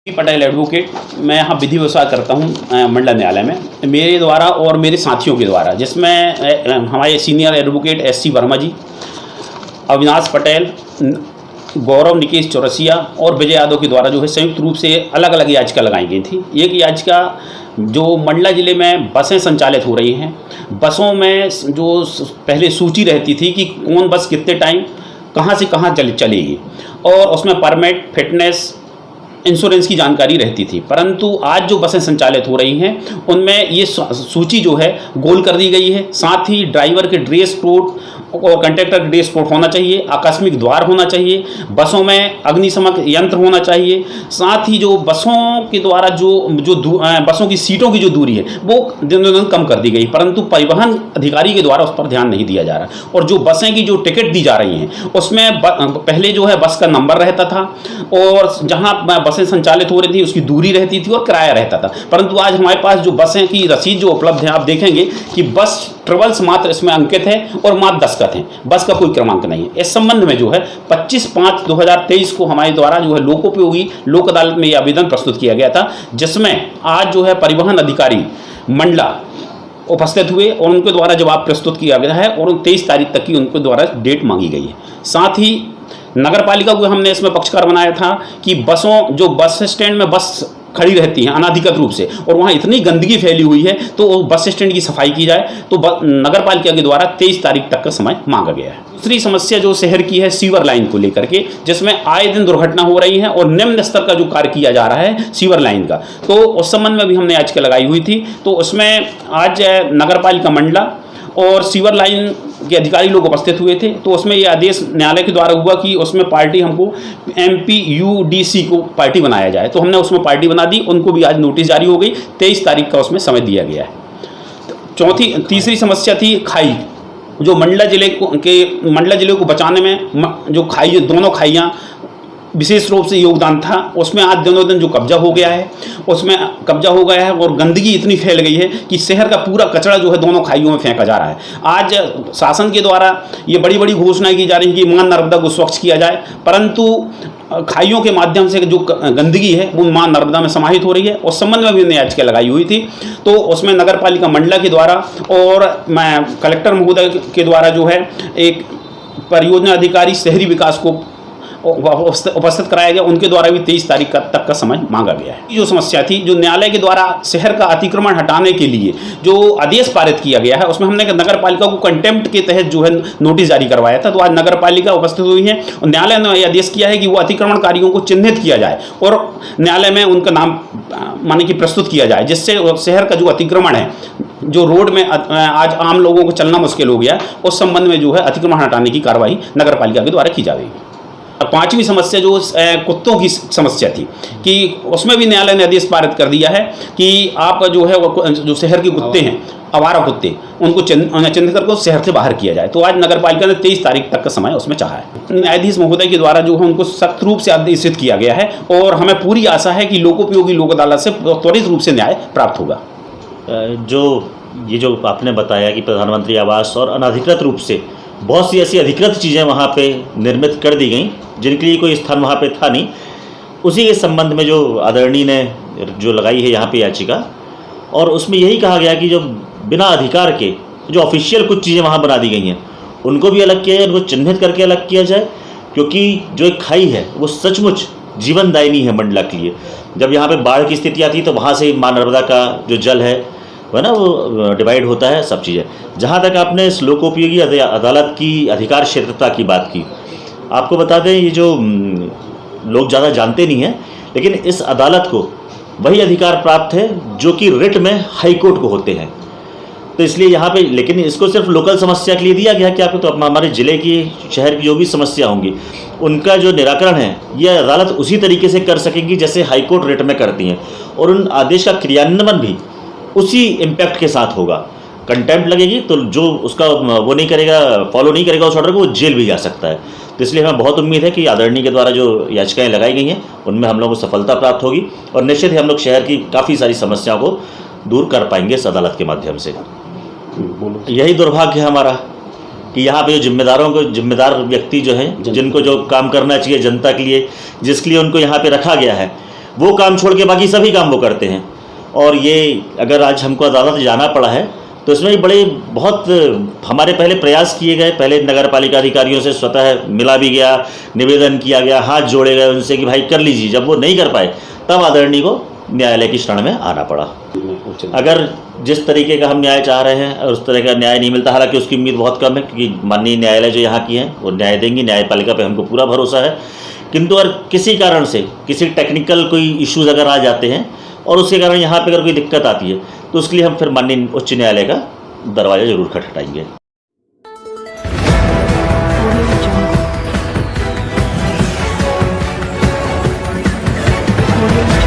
Patel advocate. मैं यहाँ विधि व्यवसाय करता हूँ मंडल न्यायालय में, मेरे द्वारा और मेरे साथियों के द्वारा, जिसमें हमारे सीनियर एडवोकेट एससी वर्मा जी, अविनाश पटेल, गौरव निकेश चौरसिया और विजय यादव के द्वारा जो है संयुक्त रूप से अलग अलग याचिका लगाई गई थी। एक याचिका जो मंडला ज़िले में बसें संचालित हो रही हैं, बसों में जो पहले सूची रहती थी कि कौन बस कितने टाइम कहाँ से कहाँ चलेगी और उसमें परमिट, फिटनेस, इंश्योरेंस की जानकारी रहती थी, परंतु आज जो बसें संचालित हो रही हैं उनमें ये सूची जो है गोल कर दी गई है। साथ ही ड्राइवर के ड्रेस कोड और कंडक्टर के ड्रेस कोड होना चाहिए, आकस्मिक द्वार होना चाहिए, बसों में अग्निशमन यंत्र होना चाहिए। साथ ही जो बसों के द्वारा बसों की सीटों की जो दूरी है वो दिन दिन कम कर दी गई, परंतु परिवहन अधिकारी के द्वारा उस पर ध्यान नहीं दिया जा रहा। और जो बसें की जो टिकट दी जा रही हैं उसमें पहले जो है बस का नंबर रहता था और जहाँ बसें संचालित हो रही थी उसकी दूरी रहती थी और किराया रहता था, परंतु आज हमारे पास जो बसें की रसीद जो उपलब्ध है, आप देखेंगे कि बस ट्रेवल्स मात्र इसमें अंकित है और मात्र दस्तखत हैं, बस का कोई क्रमांक नहीं है। इस संबंध में जो है 25/5/2023 को हमारे द्वारा जो है लोकोपयोगी लोक अदालत में यह आवेदन प्रस्तुत किया गया था, जिसमें आज जो है परिवहन अधिकारी मंडला उपस्थित हुए और उनके द्वारा जवाब प्रस्तुत किया गया है और 23 तारीख तक की उनके द्वारा डेट मांगी गई है। साथ ही नगर पालिका को हमने इसमें पक्षकार बनाया था कि जो बस स्टैंड में बस खड़ी रहती हैं अनाधिकृत रूप से और वहाँ इतनी गंदगी फैली हुई है तो बस स्टैंड की सफाई की जाए, तो नगर पालिका के द्वारा 23 तारीख तक का समय मांगा गया है। दूसरी समस्या जो शहर की है सीवर लाइन को लेकर के, जिसमें आए दिन दुर्घटना हो रही है और निम्न स्तर का जो कार्य किया जा रहा है सीवर लाइन का, तो उस संबंध में भी हमने याचिका लगाई हुई थी। तो उसमें आज नगर पालिका मंडला और सीवर लाइन के अधिकारी लोग उपस्थित हुए थे, तो उसमें ये आदेश न्यायालय के द्वारा हुआ कि उसमें पार्टी हमको MPUDC को पार्टी बनाया जाए, तो हमने उसमें पार्टी बना दी। उनको भी आज नोटिस जारी हो गई, 23 तारीख का उसमें समय दिया गया है। तीसरी समस्या थी खाई, जो मंडला जिले को बचाने में जो खाई, दोनों खाइयाँ विशेष रूप से योगदान था, उसमें आज दिनों दिन जो कब्जा हो गया है और गंदगी इतनी फैल गई है कि शहर का पूरा कचरा जो है दोनों खाइयों में फेंका जा रहा है। आज शासन के द्वारा ये बड़ी बड़ी घोषणाएं की जा रही हैं कि मां नर्मदा को स्वच्छ किया जाए, परंतु खाइयों के माध्यम से जो गंदगी है वो मां नर्मदा में समाहित हो रही है। उस संबंध में भी हमने याचिका लगाई हुई थी, तो उसमें नगर पालिका मंडला के द्वारा और मैं कलेक्टर महोदय के द्वारा जो है एक परियोजना अधिकारी शहरी विकास को उपस्थित कराया गया, उनके द्वारा भी 23 तारीख तक का समय मांगा गया है। जो समस्या थी, जो न्यायालय के द्वारा शहर का अतिक्रमण हटाने के लिए जो आदेश पारित किया गया है, उसमें हमने नगर पालिका को कंटेम्प्ट के तहत जो है नोटिस जारी करवाया था, तो आज नगर पालिका उपस्थित हुई है और न्यायालय ने यह आदेश किया है कि वो अतिक्रमणकारियों को चिन्हित किया जाए और न्यायालय में उनका नाम माने कि प्रस्तुत किया जाए, जिससे शहर का जो अतिक्रमण है, जो रोड में आज आम लोगों को चलना मुश्किल हो गया, उस संबंध में जो है अतिक्रमण हटाने की कार्रवाई नगर पालिका के द्वारा की जाएगी। पांचवी समस्या जो कुत्तों की समस्या थी कि उसमें भी न्यायालय ने आदेश पारित कर दिया है कि आप जो है जो शहर के कुत्ते हैं, आवारा कुत्ते, उनको चिन्हित करके शहर से बाहर किया जाए। तो आज नगर पालिका ने 23 तारीख तक का समय उसमें चाहा है। न्यायाधीश महोदय के द्वारा जो है उनको सख्त रूप से आदेशित किया गया है और हमें पूरी आशा है कि लोकोपयोगी लोक अदालत से त्वरित रूप से न्याय प्राप्त होगा। जो आपने बताया कि प्रधानमंत्री आवास और अनधिकृत रूप से बहुत सी ऐसी अधिकृत चीज़ें वहाँ पे निर्मित कर दी गई जिनके लिए कोई स्थान वहाँ पे था नहीं, उसी के संबंध में जो आदरणीय ने जो लगाई है यहाँ पे याचिका, और उसमें यही कहा गया कि जो बिना अधिकार के जो ऑफिशियल कुछ चीज़ें वहाँ बना दी गई हैं उनको भी अलग किया जाए, उनको चिन्हित करके अलग किया जाए, क्योंकि जो एक खाई है वो सचमुच जीवनदायिनी है मंडला के लिए। जब यहाँ पर बाढ़ की स्थिति आती है तो वहाँ से माँ नर्मदा का जो जल है वह ना वो डिवाइड होता है, सब चीज़ें। जहाँ तक आपने इस लोकोपयोगी अदालत की अधिकार क्षेत्रता की बात की, आपको बता दें ये जो लोग ज़्यादा जानते नहीं हैं, लेकिन इस अदालत को वही अधिकार प्राप्त है जो कि रिट में हाई कोर्ट को होते हैं। तो इसलिए यहाँ पे, लेकिन इसको सिर्फ लोकल समस्या के लिए दिया गया कि आपको तो हमारे ज़िले की, शहर की जो भी समस्या होंगी उनका जो निराकरण है ये अदालत उसी तरीके से कर सकेंगी जैसे हाई कोर्ट रिट में करती हैं, और उन आदेश का क्रियान्वयन भी उसी इम्पैक्ट के साथ होगा। कंटेम्प्ट लगेगी तो जो उसका वो नहीं करेगा, फॉलो नहीं करेगा उस ऑर्डर को, वो जेल भी जा सकता है। तो इसलिए हमें बहुत उम्मीद है कि आदरणीय के द्वारा जो याचिकाएं लगाई गई हैं उनमें हम लोगों को सफलता प्राप्त होगी और निश्चित ही हम लोग शहर की काफ़ी सारी समस्याओं को दूर कर पाएंगे इस अदालत के माध्यम से। यही दुर्भाग्य है हमारा कि यहाँ पे जिम्मेदार व्यक्ति जो हैं, जिनको जो काम करना चाहिए जनता के लिए, जिसके लिए उनको यहाँ पे रखा गया है, वो काम छोड़ के बाकी सभी काम वो करते हैं। और ये अगर आज हमको अदालत जाना पड़ा है तो इसमें बड़े बहुत हमारे पहले प्रयास किए गए, पहले नगर पालिका अधिकारियों से स्वतः मिला भी गया, निवेदन किया गया, हाथ जोड़े गए उनसे कि भाई कर लीजिए। जब वो नहीं कर पाए तब आदरणीय को न्यायालय की शरण में आना पड़ा। अगर जिस तरीके का हम न्याय चाह रहे हैं और उस तरह का न्याय नहीं मिलता, हालांकि उसकी उम्मीद बहुत कम है क्योंकि माननीय न्यायालय जो यहाँ की है वो न्याय देंगी, न्यायपालिका पे हमको पूरा भरोसा है। किंतु अगर किसी कारण से किसी टेक्निकल कोई इश्यूज अगर आ जाते हैं और उसके कारण यहाँ पे अगर कोई दिक्कत आती है तो उसके लिए हम फिर माननीय उच्च न्यायालय का दरवाज़ा जरूर खटखटाएंगे। Audio